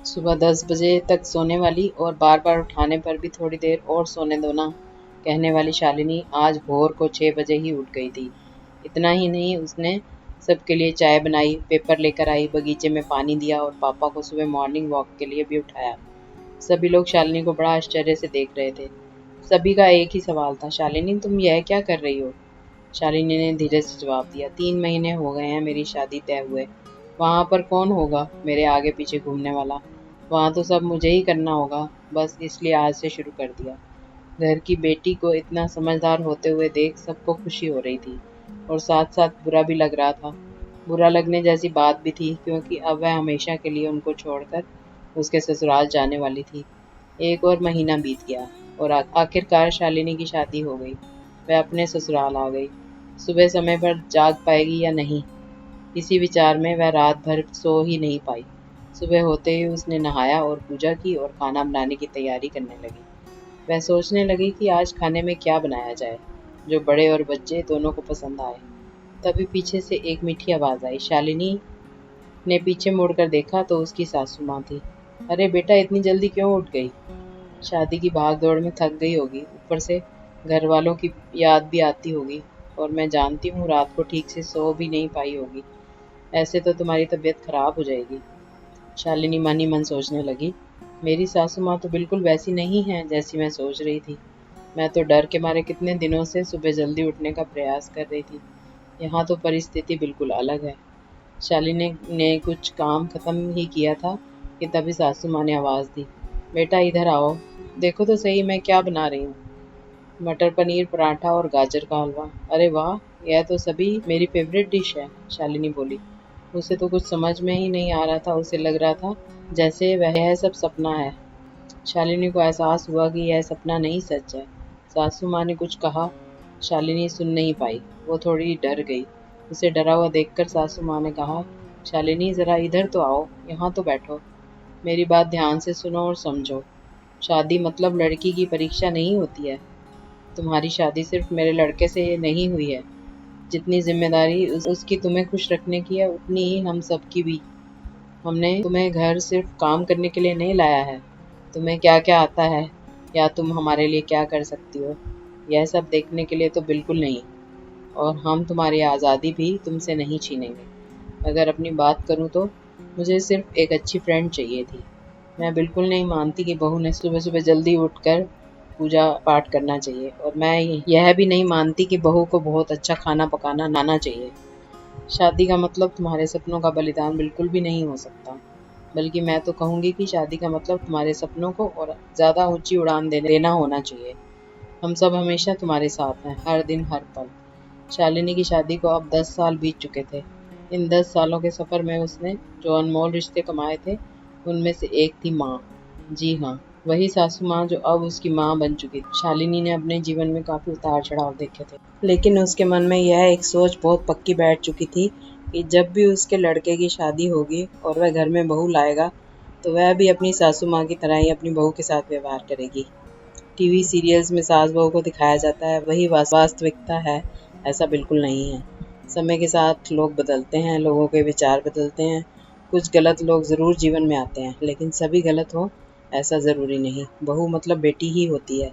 सुबह 10 बजे तक सोने वाली और बार बार उठाने पर भी थोड़ी देर और सोने दो ना कहने वाली शालिनी आज भोर को 6 बजे ही उठ गई थी। इतना ही नहीं, उसने सबके लिए चाय बनाई, पेपर लेकर आई, बगीचे में पानी दिया और पापा को सुबह मॉर्निंग वॉक के लिए भी उठाया। सभी लोग शालिनी को बड़ा आश्चर्य से देख रहे थे। सभी का एक ही सवाल था, शालिनी तुम यह क्या कर रही हो? शालिनी ने धीरे से जवाब दिया, 3 महीने हो गए हैं मेरी शादी तय हुए। वहाँ पर कौन होगा मेरे आगे पीछे घूमने वाला? वहाँ तो सब मुझे ही करना होगा, बस इसलिए आज से शुरू कर दिया। घर की बेटी को इतना समझदार होते हुए देख सबको खुशी हो रही थी और साथ साथ बुरा भी लग रहा था। बुरा लगने जैसी बात भी थी क्योंकि अब वह हमेशा के लिए उनको छोड़कर उसके ससुराल जाने वाली थी। एक और महीना बीत गया और आखिरकार शालिनी की शादी हो गई। वह अपने ससुराल आ गई। सुबह समय पर जाग पाएगी या नहीं, इसी विचार में वह रात भर सो ही नहीं पाई। सुबह होते ही उसने नहाया और पूजा की और खाना बनाने की तैयारी करने लगी। वह सोचने लगी कि आज खाने में क्या बनाया जाए जो बड़े और बच्चे दोनों को पसंद आए। तभी पीछे से एक मीठी आवाज़ आई। शालिनी ने पीछे मुड़कर देखा तो उसकी सासू माँ थी। अरे बेटा, इतनी जल्दी क्यों उठ गई? शादी की भाग दौड़ में थक गई होगी, ऊपर से घर वालों की याद भी आती होगी और मैं जानती हूँ रात को ठीक से सो भी नहीं पाई होगी। ऐसे तो तुम्हारी तबीयत खराब हो जाएगी। शालिनी मन ही मन सोचने लगी, मेरी सासू माँ तो बिल्कुल वैसी नहीं है जैसी मैं सोच रही थी। मैं तो डर के मारे कितने दिनों से सुबह जल्दी उठने का प्रयास कर रही थी। यहाँ तो परिस्थिति बिल्कुल अलग है। शालिनी ने कुछ काम खत्म ही किया था कि तभी सासू माँ ने आवाज़ दी, बेटा इधर आओ, देखो तो सही मैं क्या बना रही हूँ। मटर पनीर पराठा और गाजर का हलवा। अरे वाह, यह तो सभी मेरी फेवरेट डिश है, शालिनी बोली। उसे तो कुछ समझ में ही नहीं आ रहा था, उसे लग रहा था जैसे वह यह सब सपना है। शालिनी को एहसास हुआ कि यह सपना नहीं सच है। सासू माँ ने कुछ कहा, शालिनी सुन नहीं पाई, वो थोड़ी डर गई। उसे डरा हुआ देखकर सासू माँ ने कहा, शालिनी ज़रा इधर तो आओ, यहाँ तो बैठो, मेरी बात ध्यान से सुनो और समझो। शादी मतलब लड़की की परीक्षा नहीं होती है। तुम्हारी शादी सिर्फ मेरे लड़के से नहीं हुई है। जितनी जिम्मेदारी उसकी तुम्हें खुश रखने की है उतनी ही हम सब की भी। हमने तुम्हें घर सिर्फ काम करने के लिए नहीं लाया है। तुम्हें क्या क्या आता है या तुम हमारे लिए क्या कर सकती हो, यह सब देखने के लिए तो बिल्कुल नहीं। और हम तुम्हारी आज़ादी भी तुमसे नहीं छीनेंगे। अगर अपनी बात करूँ तो मुझे सिर्फ एक अच्छी फ्रेंड चाहिए थी। मैं बिल्कुल नहीं मानती कि बहू ने सुबह सुबह जल्दी उठकर पूजा पाठ करना चाहिए और मैं यह भी नहीं मानती कि बहू को बहुत अच्छा खाना पकाना आना चाहिए। शादी का मतलब तुम्हारे सपनों का बलिदान बिल्कुल भी नहीं हो सकता। बल्कि मैं तो कहूँगी कि शादी का मतलब तुम्हारे सपनों को और ज़्यादा ऊंची उड़ान देना होना चाहिए। हम सब हमेशा तुम्हारे साथ हैं, हर दिन हर पल। शालिनी की शादी को अब 10 साल बीत चुके थे। इन 10 सालों के सफ़र में उसने जो अनमोल रिश्ते कमाए थे उनमें से एक थी माँ। जी हाँ, वही सासू माँ जो अब उसकी माँ बन चुकी थी। शालिनी ने अपने जीवन में काफ़ी उतार चढ़ाव देखे थे, लेकिन उसके मन में यह एक सोच बहुत पक्की बैठ चुकी थी कि जब भी उसके लड़के की शादी होगी और वह घर में बहू लाएगा तो वह भी अपनी सासू माँ की तरह ही अपनी बहू के साथ व्यवहार करेगी। टीवी सीरियल्स में सास बहू को दिखाया जाता है, वही वास्तविकता है, ऐसा बिल्कुल नहीं है। समय के साथ लोग बदलते हैं, लोगों के विचार बदलते हैं। कुछ गलत लोग ज़रूर जीवन में आते हैं, लेकिन सभी गलत हो ऐसा ज़रूरी नहीं। बहू मतलब बेटी ही होती है।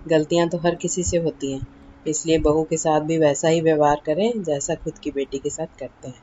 गलतियाँ तो हर किसी से होती हैं, इसलिए बहू के साथ भी वैसा ही व्यवहार करें जैसा खुद की बेटी के साथ करते हैं।